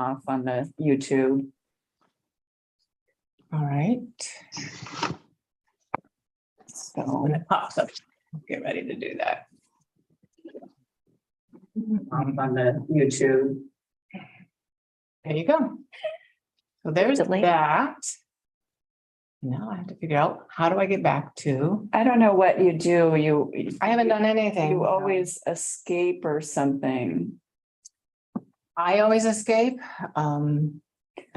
off on the YouTube. All right. So When it pops up, get ready to do that. off on the YouTube. There you go. So there's Delete. that. Now I have to figure out, how do I get back to? I don't know what you do. I haven't done anything. You always escape or something. I always escape. I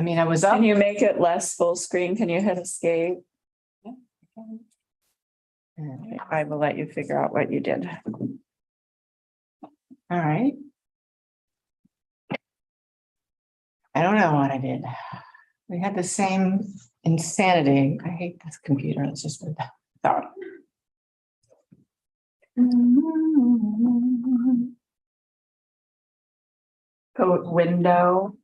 mean, I was up. Can you make it less full screen? Can you hit escape? I will let you figure out what you did. All right. I don't know what I did. We had the same insanity. I hate this computer. Let's just put that. Sorry. Go window.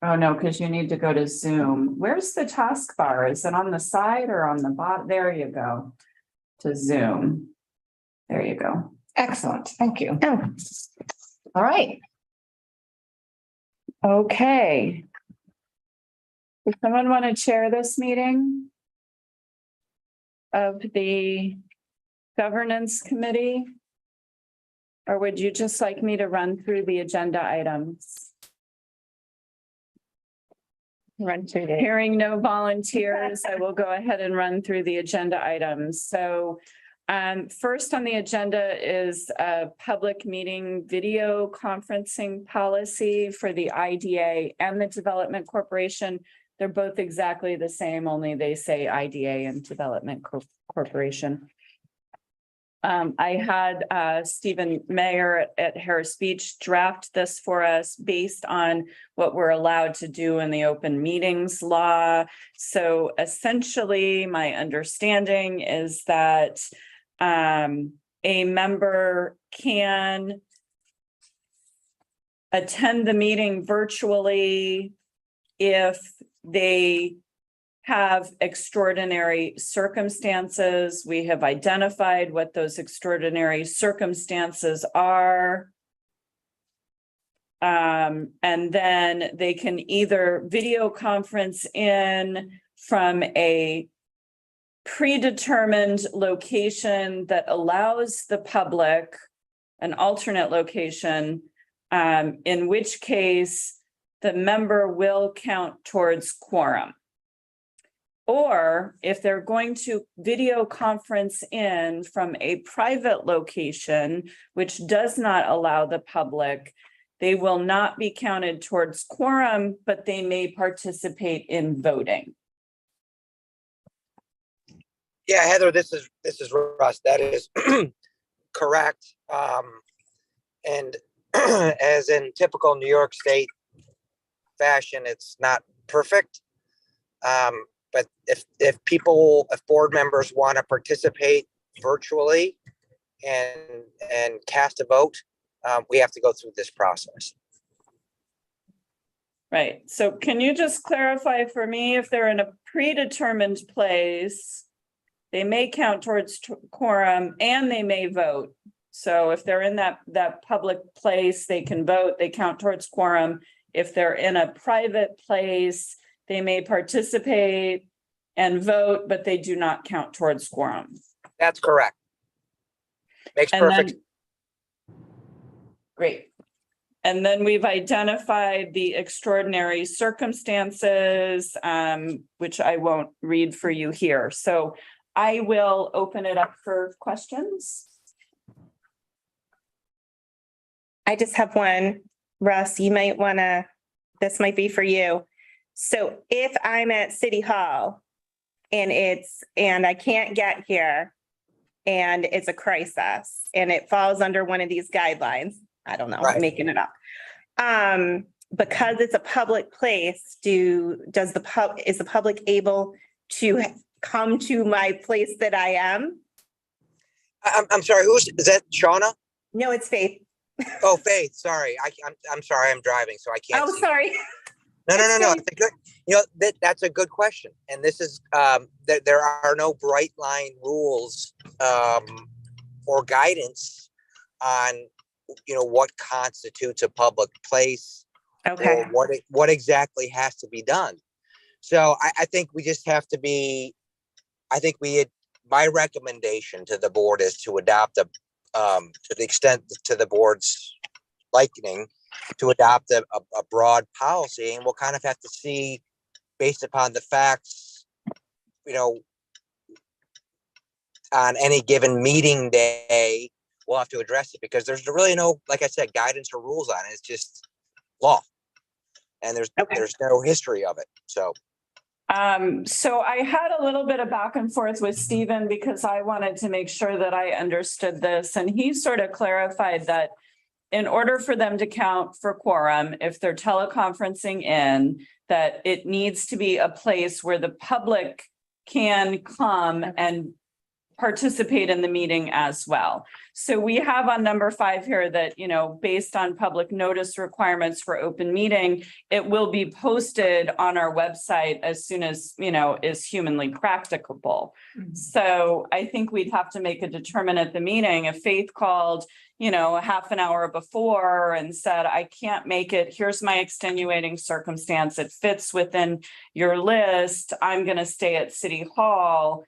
Oh, no, because you need to go to Zoom. Where's the taskbar? Is it on the side or on the bottom? There you go. To Zoom. There you go. Excellent. Thank you. Oh. All right. Okay. Does someone want to chair this meeting of the governance committee? Or would you just like me to run through the agenda items? Run through there. Hearing no volunteers, I will go ahead and run through the agenda items. So first on the agenda is a public meeting video conferencing policy for the IDA and the Development Corporation. They're both exactly the same, only they say IDA and Development Corporation. I had Stephen Mayer at Harris Beach draft this for us based on what we're allowed to do in the open meetings law. So essentially, my understanding is that a member can attend the meeting virtually if they have extraordinary circumstances. We have identified what those extraordinary circumstances are. And then they can either video conference in from a predetermined location that allows the public an alternate location, in which case the member will count towards quorum. Or if they're going to video conference in from a private location, which does not allow the public, they will not be counted towards quorum, but they may participate in voting. Yeah, Heather, this is Russ. That is correct. And as in typical New York State fashion, it's not perfect. But if board members want to participate virtually and cast a vote, we have to go through this process. Right. So can you just clarify for me, if they're in a predetermined place, they may count towards quorum and they may vote. So if they're in that public place, they can vote, they count towards quorum. If they're in a private place, they may participate and vote, but they do not count towards quorum. That's correct. Makes perfect. Great. And then we've identified the extraordinary circumstances, which I won't read for you here. So I will open it up for questions. I just have one. Russ, you might want to, this might be for you. So if I'm at City Hall and I can't get here and it's a crisis and it falls under one of these guidelines, I don't know, Right. I'm making it up. Because it's a public place, is the public able to come to my place that I am? I'm sorry, is that Shauna? No, it's Faith. Oh, Faith, sorry. I'm sorry, I'm driving, so I can't see. Sorry. No. It's a good, that's a good question. And this is, there are no bright line rules or guidance on, what constitutes a public place Okay. or what exactly has to be done. So I think we just have to be, my recommendation to the board is to adopt to the extent to the board's likening, to adopt a broad policy, and we'll kind of have to see based upon the facts, on any given meeting day, we'll have to address it, because there's really no, like I said, guidance or rules on it. It's just law. And there's no history of it. So I had a little bit of back and forth with Stephen because I wanted to make sure that I understood this, and he sort of clarified that in order for them to count for quorum, if they're teleconferencing in, that it needs to be a place where the public can come and participate in the meeting as well. So we have on number 5 here that, based on public notice requirements for open meeting, it will be posted on our website as soon as, is humanly practicable. So I think we'd have to make a determination at the meeting. If Faith called, a half an hour before and said, I can't make it, here's my extenuating circumstance, it fits within your list, I'm going to stay at City Hall.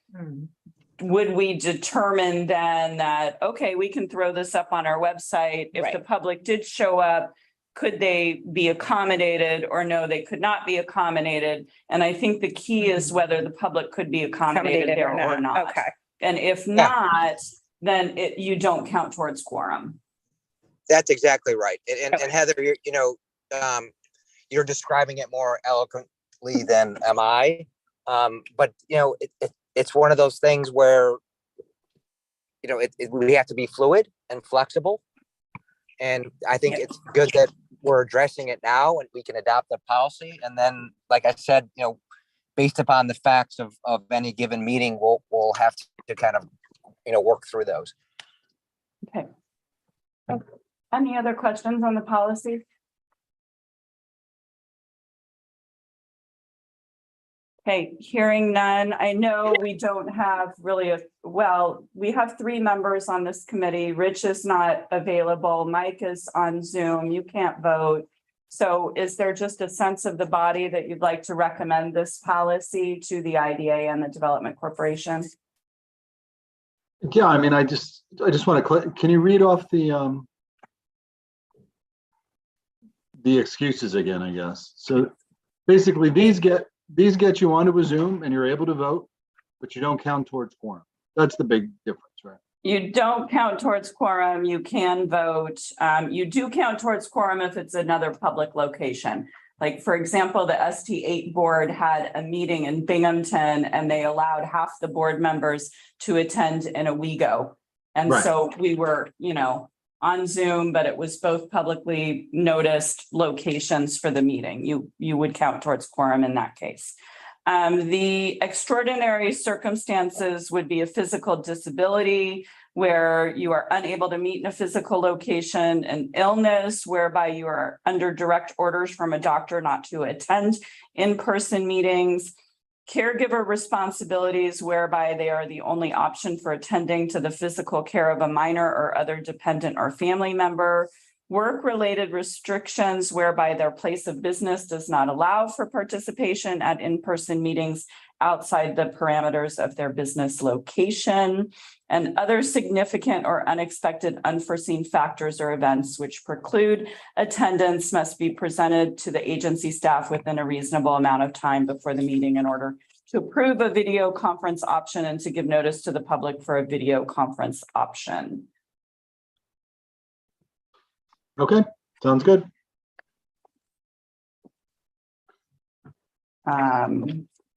Would we determine then that, okay, we can throw this up on our website? If the public did show up, could they be accommodated, or no, they could not be accommodated? And I think the key is whether the public could be accommodated there or not. Okay. And if not, then you don't count towards quorum. that's exactly right. And Heather, you're describing it more eloquently than am I. But it's one of those things where, we have to be fluid and flexible. And I think it's good that we're addressing it now and we can adopt the policy. And then, like I said, based upon the facts of any given meeting, we'll have to kind of, work through those. Okay. Any other questions on the policy? Okay, hearing none. I know we don't have really we have 3 members on this committee. Rich is not available. Mike is on Zoom. You can't vote. So is there just a sense of the body that you'd like to recommend this policy to the IDA and the Development Corporation? Yeah, I mean, I just want to, can you read off the excuses again, I guess? So basically these get you onto a Zoom and you're able to vote, but you don't count towards quorum. That's the big difference, right? You don't count towards quorum. You can vote. You do count towards quorum if it's another public location. Like, for example, the ST8 board had a meeting in Binghamton and they allowed half the board members to attend in Owego. And so we were, on Zoom, but it was both publicly noticed locations for the meeting. You would count towards quorum in that case. The extraordinary circumstances would be a physical disability where you are unable to meet in a physical location, an illness whereby you are under direct orders from a doctor not to attend in-person meetings, caregiver responsibilities whereby they are the only option for attending to the physical care of a minor or other dependent or family member, work-related restrictions whereby their place of business does not allow for participation at in-person meetings outside the parameters of their business location, and other significant or unexpected unforeseen factors or events which preclude attendance must be presented to the agency staff within a reasonable amount of time before the meeting in order to approve a video conference option and to give notice to the public for a video conference option. Okay, sounds good.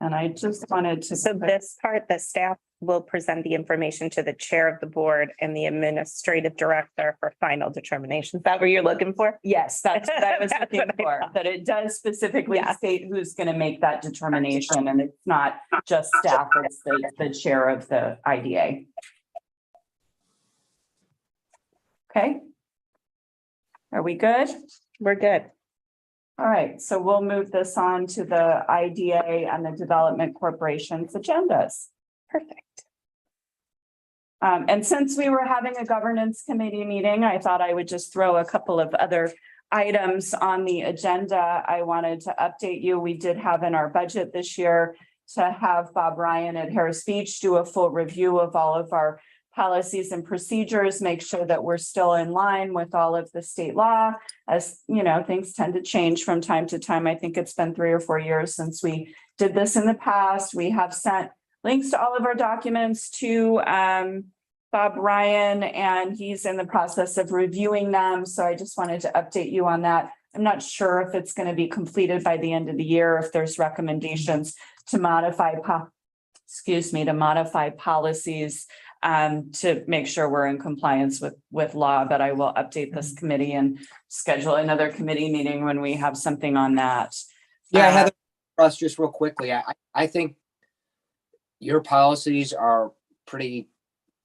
And I just wanted to. So this part, the staff will present the information to the chair of the board and the administrative director for final determination. Is that what you're looking for? Yes, that's what I was That's looking what I for, thought. that it does specifically Yeah. state who's going to make that determination, and it's not just staff, it's the chair of the IDA. Okay. Are we good? We're good. All right, so we'll move this on to the IDA and the Development Corporation's agendas. Perfect. And since we were having a governance committee meeting, I thought I would just throw a couple of other items on the agenda, I wanted to update you. We did have in our budget this year to have Bob Ryan at Harris Beach do a full review of all of our policies and procedures, make sure that we're still in line with all of the state law. As you know, things tend to change from time to time. I think it's been 3 or 4 years since we did this in the past. We have sent links to all of our documents to Bob Ryan, and he's in the process of reviewing them. So I just wanted to update you on that. I'm not sure if it's going to be completed by the end of the year, if there's recommendations to modify policies to make sure we're in compliance with law, but I will update this committee and schedule another committee meeting when we have something on that. Yeah, Heather, Russ, just real quickly, I think your policies are pretty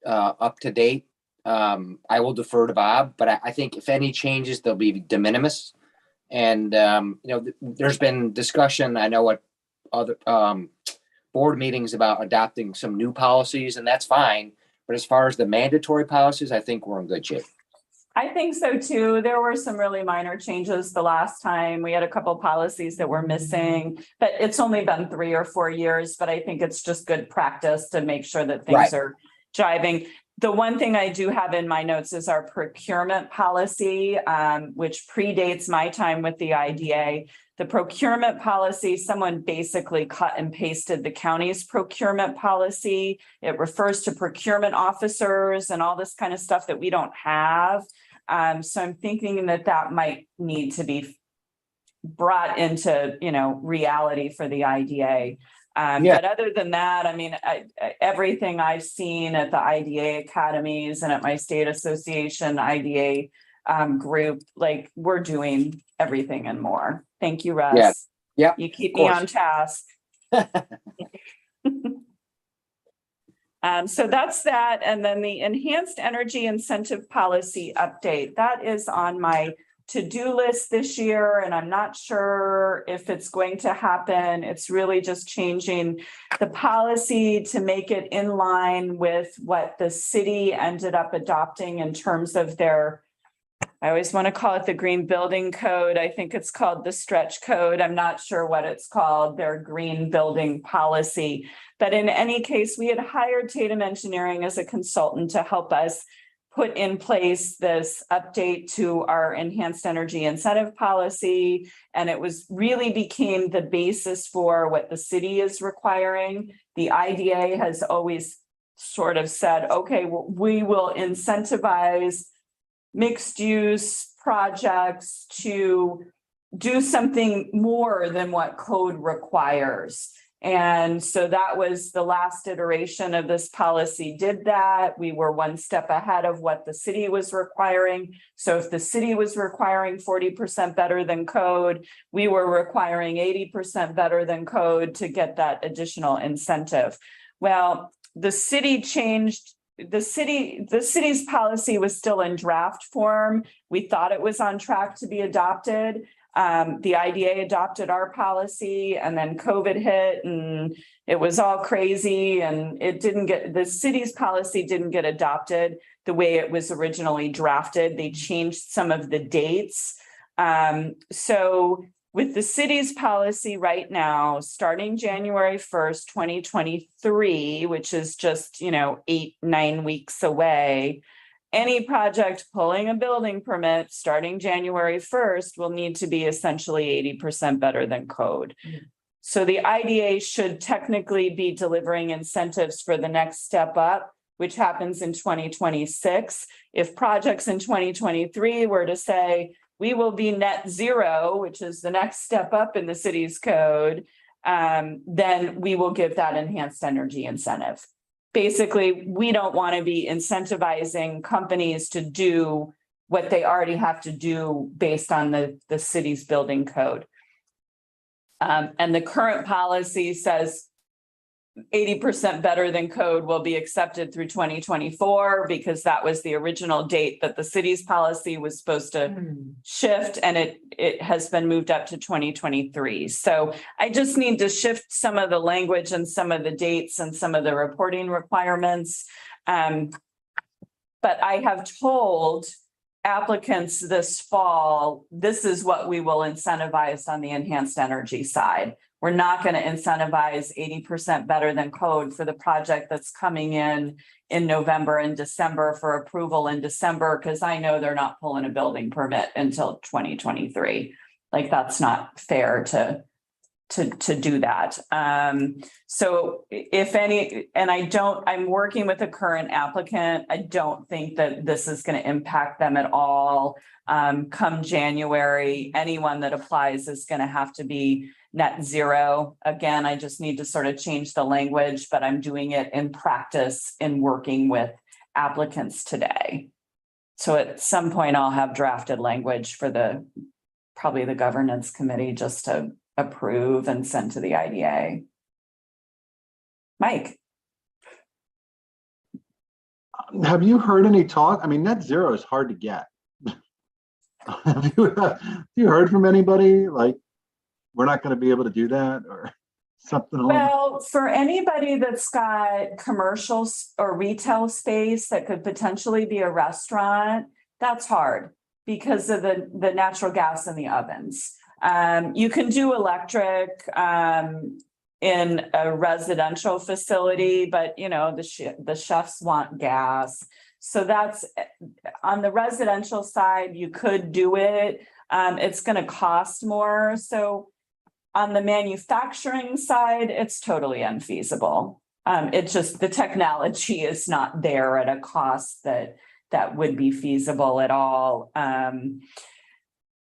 up to date. I will defer to Bob, but I think if any changes, they'll be de minimis. And there's been discussion, I know, at other board meetings about adopting some new policies, and that's fine. But as far as the mandatory policies, I think we're in good shape. I think so too. There were some really minor changes the last time. We had a couple policies that were missing, but it's only been 3 or 4 years. But I think it's just good practice to make sure that things are jiving. The one thing I do have in my notes is our procurement policy, which predates my time with the IDA. The procurement policy, someone basically cut and pasted the county's procurement policy. It refers to procurement officers and all this kind of stuff that we don't have. So I'm thinking that might need to be brought into, reality for the IDA. But other than that, I mean, everything I've seen at the IDA academies and at my state association IDA group, like we're doing everything and more. Thank you, Russ. Yeah. You keep me on task. So that's that. And then the enhanced energy incentive policy update, that is on my to-do list this year, and I'm not sure if it's going to happen. It's really just changing the policy to make it in line with what the city ended up adopting in terms of their, I always want to call it the green building code. I think it's called the stretch code. I'm not sure what it's called, their green building policy. But in any case, we had hired Tatum Engineering as a consultant to help us put in place this update to our enhanced energy incentive policy. And it really became the basis for what the city is requiring. The IDA has always sort of said, okay, well, we will incentivize mixed use projects to do something more than what code requires. And so that was the last iteration of this policy did that. We were one step ahead of what the city was requiring. So if the city was requiring 40% better than code, we were requiring 80% better than code to get that additional incentive. Well, the city changed. The city's policy was still in draft form. We thought it was on track to be adopted. The IDA adopted our policy, and then COVID hit and it was all crazy, and the city's policy didn't get adopted the way it was originally drafted. They changed some of the dates. So with the city's policy right now, starting January 1st, 2023, which is just, 8-9 weeks away, any project pulling a building permit starting January 1st will need to be essentially 80% better than code. So the IDA should technically be delivering incentives for the next step up, which happens in 2026. If projects in 2023 were to say, we will be net zero, which is the next step up in the city's code, then we will give that enhanced energy incentive. Basically, we don't want to be incentivizing companies to do what they already have to do based on the city's building code. And the current policy says 80% better than code will be accepted through 2024 because that was the original date that the city's policy was supposed to shift, and it has been moved up to 2023. So I just need to shift some of the language and some of the dates and some of the reporting requirements. But I have told applicants this fall, this is what we will incentivize on the enhanced energy side. We're not going to incentivize 80% better than code for the project that's coming in November and December for approval in December, because I know they're not pulling a building permit until 2023. Like, that's not fair to do that. So if any, and I'm working with a current applicant. I don't think that this is going to impact them at all. Come January, anyone that applies is going to have to be net zero. Again, I just need to sort of change the language, but I'm doing it in practice in working with applicants today. So at some point I'll have drafted language for probably the governance committee just to approve and send to the IDA. Mike. Have you heard any talk? I mean, net zero is hard to get. Have you heard from anybody like, we're not going to be able to do that or something? Well, for anybody that's got commercial or retail space that could potentially be a restaurant, that's hard because of the natural gas in the ovens. You can do electric in a residential facility, but you know, the chefs want gas. So that's on the residential side, you could do it. It's going to cost more. So on the manufacturing side, it's totally unfeasible. It's just the technology is not there at a cost that would be feasible at all.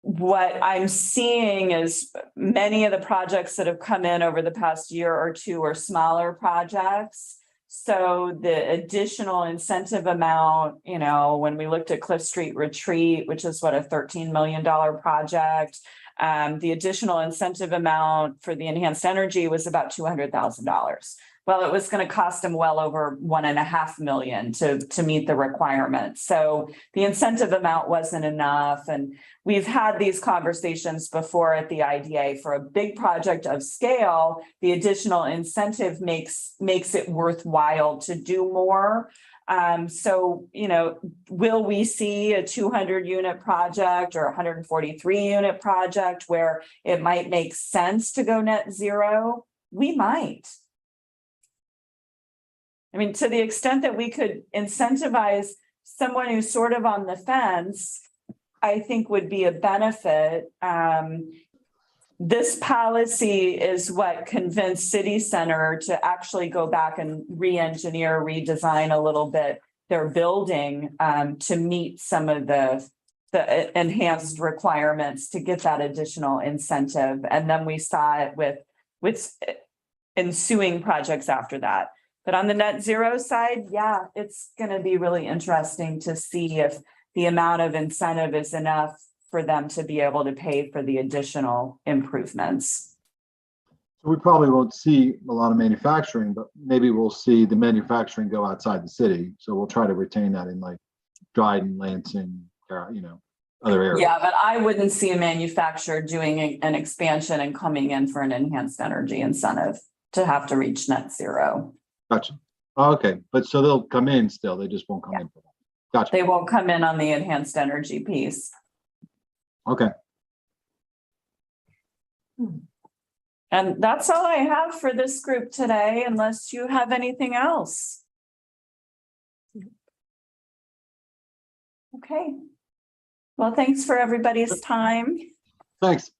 What I'm seeing is many of the projects that have come in over the past year or two are smaller projects. So the additional incentive amount, you know, when we looked at Cliff Street Retreat, which is what, a $13 million project, the additional incentive amount for the enhanced energy was about $200,000. Well, it was going to cost them well over $1.5 million to meet the requirements. So the incentive amount wasn't enough. And we've had these conversations before at the IDA. For a big project of scale, the additional incentive makes it worthwhile to do more. So, you know, will we see a 200 unit project or 143 unit project where it might make sense to go net zero? We might. I mean, to the extent that we could incentivize someone who's sort of on the fence, I think would be a benefit. This policy is what convinced City Center to actually go back and re-engineer, redesign a little bit their building to meet some of the enhanced requirements to get that additional incentive. And then we saw it with ensuing projects after that. But on the net zero side, yeah, it's going to be really interesting to see if the amount of incentive is enough for them to be able to pay for the additional improvements. We probably won't see a lot of manufacturing, but maybe we'll see the manufacturing go outside the city. So we'll try to retain that in like Dryden, Lansing, you know, other areas. Yeah, but I wouldn't see a manufacturer doing an expansion and coming in for an enhanced energy incentive to have to reach net zero. Gotcha. Okay, but so they'll come in still, they just won't come in for that. Gotcha. They won't come in on the enhanced energy piece. Okay. And that's all I have for this group today, unless you have anything else. Okay. Well, thanks for everybody's time. Thanks.